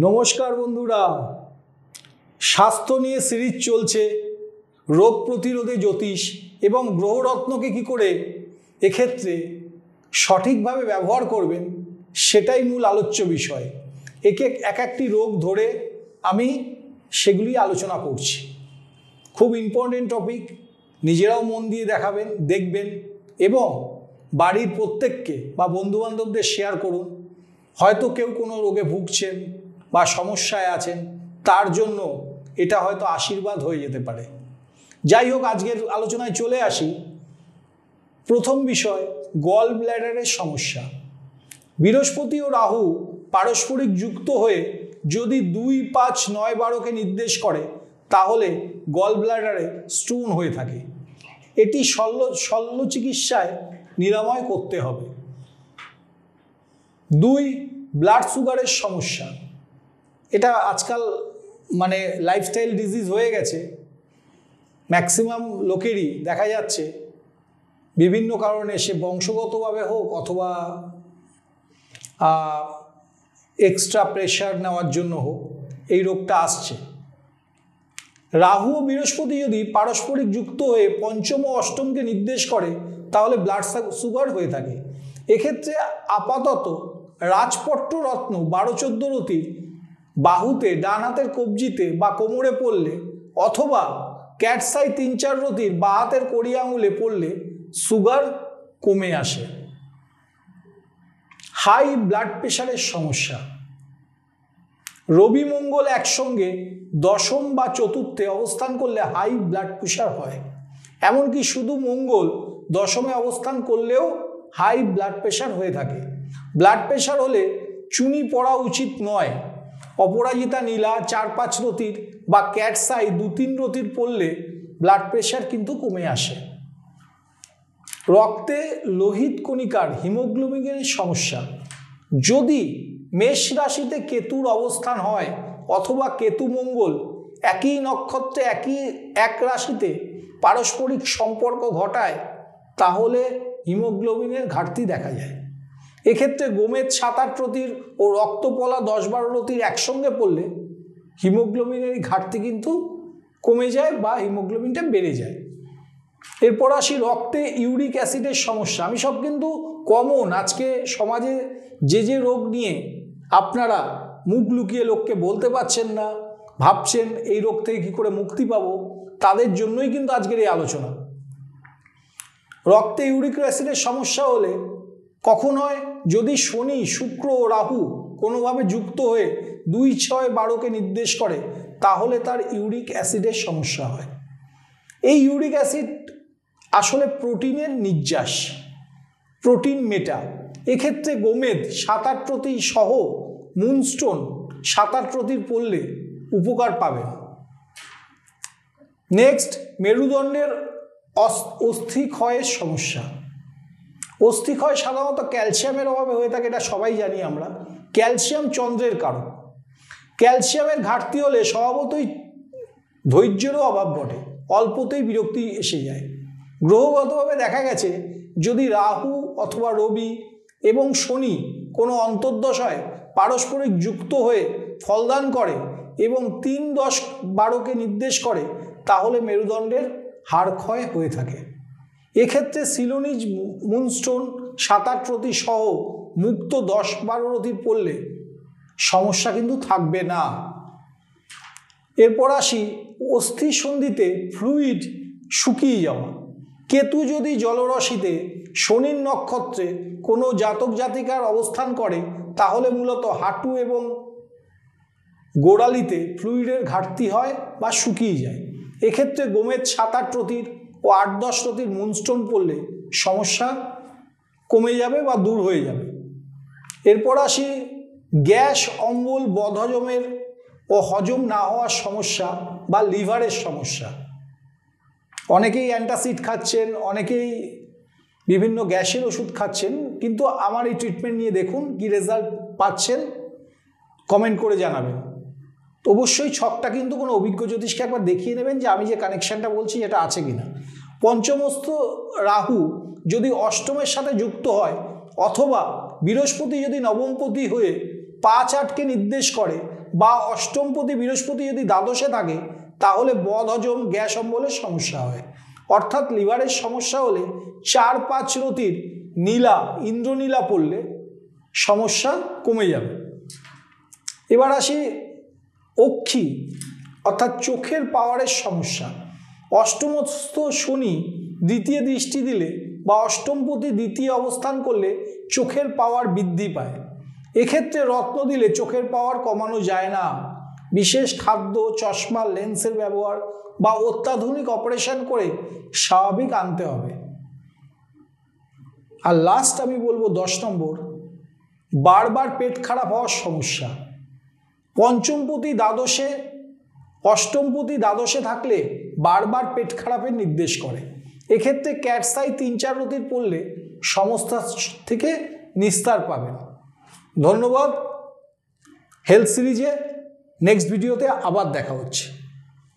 নমস্কার বন্ধুরা, স্বাস্থ্য নিয়ে সিরিজ চলছে। রোগ প্রতিরোধে জ্যোতিষ এবং গ্রহরত্নকে কী করে এক্ষেত্রে সঠিকভাবে ব্যবহার করবেন সেটাই মূল আলোচ্য বিষয়। এক একটি রোগ ধরে আমি সেগুলি আলোচনা করছি। খুব ইম্পর্টেন্ট টপিক, নিজেরাও মন দিয়ে দেখবেন এবং বাড়ির প্রত্যেককে বা বন্ধুবান্ধবদের শেয়ার করুন। হয়তো কেউ কোনো রোগে ভুগছেন বা সমস্যায় আছেন, তার জন্য এটা হয়তো আশীর্বাদ হয়ে যেতে পারে। যাই হোক, আজকের আলোচনায় চলে আসি। প্রথম বিষয়, গল ব্ল্যাডারের সমস্যা। বৃহস্পতি ও রাহু পারস্পরিক যুক্ত হয়ে যদি 2, 5, 9, 12কে নির্দেশ করে তাহলে গল ব্ল্যাডারে স্টোন হয়ে থাকে। এটি শল্য চিকিৎসায় নিরাময় করতে হবে। 2, ব্লাড সুগারের সমস্যা। এটা আজকাল লাইফস্টাইল ডিজিজ হয়ে গেছে। ম্যাক্সিমাম লোকেরই দেখা যাচ্ছে বিভিন্ন কারণে, সে বংশগতভাবে হোক অথবা এক্সট্রা প্রেশার নেওয়ার জন্য হোক, এই রোগটা আসছে। রাহু ও বৃহস্পতি যদি পারস্পরিক যুক্ত হয়ে পঞ্চম ও অষ্টমকে নির্দেশ করে তাহলে ব্লাড সুগার হয়ে থাকে। এক্ষেত্রে আপাতত রাজপট্ট রত্ন 12-14 রতির বাহুতে, ডান হাতের কবজিতে বা কোমরে পড়লে অথবা ক্যাটসাই 3-4 রতির বাঁ হাতের কড়ি আঙুলে পড়লে সুগার কমে আসে। হাই ব্লাড প্রেশারের সমস্যা। রবি মঙ্গল একসঙ্গে দশম বা চতুর্থে অবস্থান করলে হাই ব্লাড প্রেশার হয়। এমনকি শুধু মঙ্গল দশমে অবস্থান করলেও হাই ব্লাড প্রেশার হয়ে থাকে। ব্লাড প্রেশার হলে চুনি পড়া উচিত নয়। অপরাজিতা নীলা 4-5 রতির বা ক্যাটসাই 2-3 রতির পড়লে ব্লাড প্রেশার কিন্তু কমে আসে। রক্তে লোহিত কণিকার হিমোগ্লোবিনের সমস্যা। যদি মেষ রাশিতে কেতুর অবস্থান হয় অথবা কেতু মঙ্গল একই নক্ষত্রে এক রাশিতে পারস্পরিক সম্পর্ক ঘটায় তাহলে হিমোগ্লোবিনের ঘাটতি দেখা যায়। এক্ষেত্রে গোমেদ 7-8 রতির ও রক্তপলা 10-12 রতির একসঙ্গে পড়লে হিমোগ্লোবিনের ঘাটতি কিন্তু কমে যায় বা হিমোগ্লোবিনটা বেড়ে যায়। এরপর আসি রক্তে ইউরিক অ্যাসিডের সমস্যা। আমি সব কিন্তু কমন, আজকে সমাজে যে রোগ নিয়ে আপনারা মুখ লুকিয়ে লোককে বলতে পারছেন না, ভাবছেন এই রোগ থেকে কী করে মুক্তি পাবো, তাদের জন্যই কিন্তু আজকের এই আলোচনা। রক্তে ইউরিক অ্যাসিডের সমস্যা হলে কখন হয়? যদি শনি, শুক্র ও রাহু কোনোভাবে যুক্ত হয়ে 2, 6, 12কে নির্দেশ করে তাহলে তার ইউরিক অ্যাসিডের সমস্যা হয়। এই ইউরিক অ্যাসিড আসলে প্রোটিনের নির্যাস, প্রোটিন মেটা। এক্ষেত্রে গোমেদ 7-8 রতি সহ মুনস্টোন 7-8 রতির পড়লে উপকার পাবেন। নেক্সট, মেরুদণ্ডের অস্থিক্ষয়ের সমস্যা। অস্থিক্ষয় সাধারণত ক্যালসিয়ামের অভাবে হয়ে থাকে, এটা সবাই জানি আমরা। ক্যালসিয়াম চন্দ্রের কারণ। ক্যালসিয়ামের ঘাটতি হলে স্বভাবতই ধৈর্যেরও অভাব ঘটে, অল্পতেই বিরক্তি এসে যায়। গ্রহগতভাবে দেখা গেছে যদি রাহু অথবা রবি এবং শনি কোনো অন্তর্দশায় পারস্পরিক যুক্ত হয়ে ফলদান করে এবং 3, 10, 12কে নির্দেশ করে তাহলে মেরুদণ্ডের হাড় ক্ষয় হয়ে থাকে। এক্ষেত্রে সিলোনিজ মুনস্টোন 7-8 রতি সহ মুক্ত 10-12 রতির পড়লে সমস্যা কিন্তু থাকবে না। এরপর আসি অস্থিসন্ধিতে ফ্লুইড শুকিয়ে যাওয়া। কেতু যদি জলরাশিতে শনির নক্ষত্রে কোনো জাতক জাতিকার অবস্থান করে তাহলে মূলত হাঁটু এবং গোড়ালিতে ফ্লুইডের ঘাটতি হয় বা শুকিয়ে যায়। এক্ষেত্রে গোমেদ 7-8 রতির ও 8-10 রতির মুনস্টোন পড়লে সমস্যা কমে যাবে বা দূর হয়ে যাবে। এরপর আসি গ্যাস, অম্বল, বদহজমের ও হজম না হওয়ার সমস্যা বা লিভারের সমস্যা। অনেকেই অ্যান্টাসিড খাচ্ছেন, অনেকেই বিভিন্ন গ্যাসের ওষুধ খাচ্ছেন, কিন্তু আমার এই ট্রিটমেন্ট নিয়ে দেখুন কি রেজাল্ট পাচ্ছেন, কমেন্ট করে জানাবেন। অবশ্যই ছকটা কিন্তু কোনো অভিজ্ঞ জ্যোতিষকে একবার দেখিয়ে নেবেন যে আমি যে কানেকশানটা বলছি এটা আছে কিনা। পঞ্চমস্থ রাহু যদি অষ্টমের সাথে যুক্ত হয় অথবা বৃহস্পতি যদি নবমপতি হয়ে 5-8কে নির্দেশ করে বা অষ্টমপতি বৃহস্পতি যদি দ্বাদশে থাকে তাহলে বদহজম গ্যাস অম্বলের সমস্যা হয়। অর্থাৎ লিভারের সমস্যা হলে 4-5 রতির নীলা ইন্দ্রনীলা পড়লে সমস্যা কমে যাবে। এবার আসি অক্ষি অর্থাৎ চোখের পাওয়ারের সমস্যা। অষ্টমস্থ শনি দ্বিতীয় দৃষ্টি দিলে বা অষ্টমপতি দ্বিতীয় অবস্থান করলে চোখের পাওয়ার বৃদ্ধি পায়। এক্ষেত্রে রত্ন দিলে চোখের পাওয়ার কমানো যায় না। বিশেষ খাদ্য, চশমা, লেন্সের ব্যবহার বা অত্যাধুনিক অপারেশন করে স্বাভাবিক আনতে হবে। আর লাস্ট আমি বলবো 10 নম্বর, বারবার পেট খারাপ হওয়ার সমস্যা। পঞ্চমপতি দ্বাদশে, অষ্টমপতি দ্বাদশে থাকলে বারবার পেট খারাপের নির্দেশ করে। এক্ষেত্রে ক্যাটসাই 3-4 রতির পড়লে সমস্যা থেকে নিস্তার পাবেন। ধন্যবাদ। হেলথ সিরিজে নেক্সট ভিডিওতে আবার দেখা হচ্ছে।